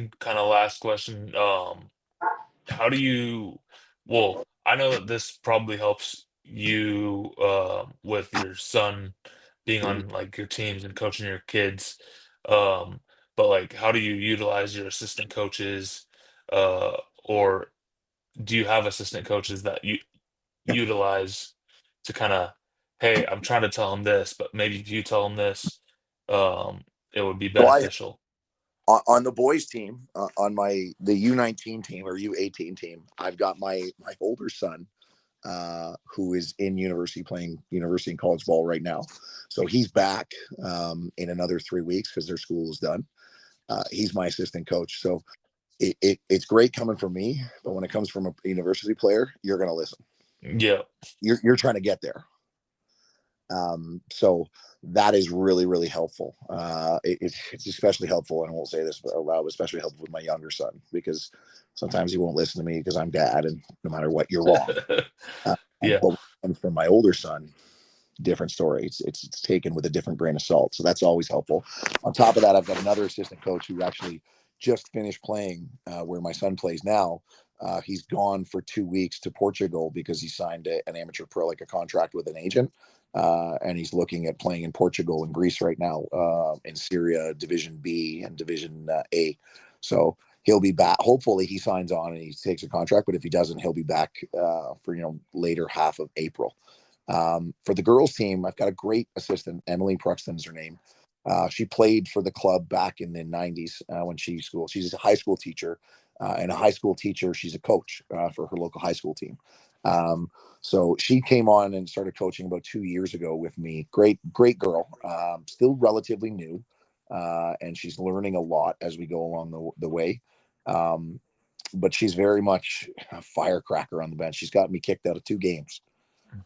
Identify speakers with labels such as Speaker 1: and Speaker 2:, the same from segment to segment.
Speaker 1: one kind of last question. How do you, well, I know that this probably helps you with your son being on like your teams and coaching your kids. Um, but like, how do you utilize your assistant coaches, uh, or do you have assistant coaches that you utilize to kind of, hey, I'm trying to tell him this, but maybe if you tell him this, um, it would be
Speaker 2: So I
Speaker 1: beneficial.
Speaker 2: on the boys team, on the U19 team or U18 team, I've got my older son, who is in university playing university and college ball right now. So he's back in another 3 weeks because their school is done. He's my assistant coach. So it's great coming from me, but when it comes from a university player, you're going to listen.
Speaker 1: Yeah.
Speaker 2: You're trying to get there. So that is really, really helpful. It's especially helpful, and I won't say this out loud, especially helpful with my younger son, because sometimes he won't listen to me because I'm dad, and no matter what, you're wrong.
Speaker 1: Yeah.
Speaker 2: But when it comes from my older son, different story. It's taken with a different grain of salt. So that's always helpful. On top of that, I've got another assistant coach who actually just finished playing where my son plays now. He's gone for 2 weeks to Portugal because he signed an amateur pro, like a contract with an agent. And he's looking at playing in Portugal and Greece right now, in Syria, Division B and Division A. So he'll be back. Hopefully he signs on and he takes a contract. But if he doesn't, he'll be back for later half of April. For the girls team, I've got a great assistant. Emily Pruxton is her name. She played for the club back in the 90s when she's a high school teacher, and a high school teacher. She's a coach for her local high school team. So she came on and started coaching about 2 years ago with me. Great girl. Still relatively new, and she's learning a lot as we go along the way. But she's very much a firecracker on the bench. She's got me kicked out of 2 games.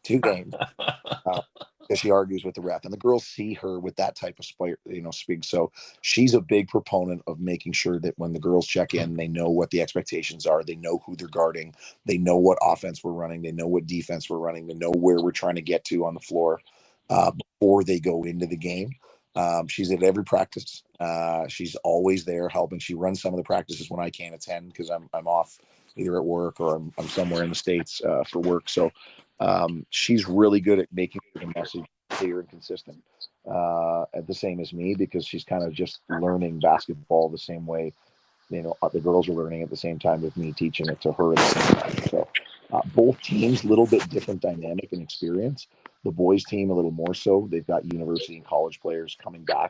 Speaker 2: Because she argues with the ref, and the girls see her with that type of speak. So she's a big proponent of making sure that when the girls check in, they know what the expectations are, they know who they're guarding, they know what offense we're running, they know what defense we're running, they know where we're trying to get to on the floor before they go into the game. She's at every practice. She's always there helping. She runs some of the practices when I can't attend because I'm off either at work or I'm somewhere in the States for work. So she's really good at making the message clear and consistent, at the same as me, because she's kind of just learning basketball the same way, the girls are learning at the same time with me teaching it to her at the same time. So both teams, a little bit different dynamic and experience. The boys team, a little more so. They've got university and college players coming back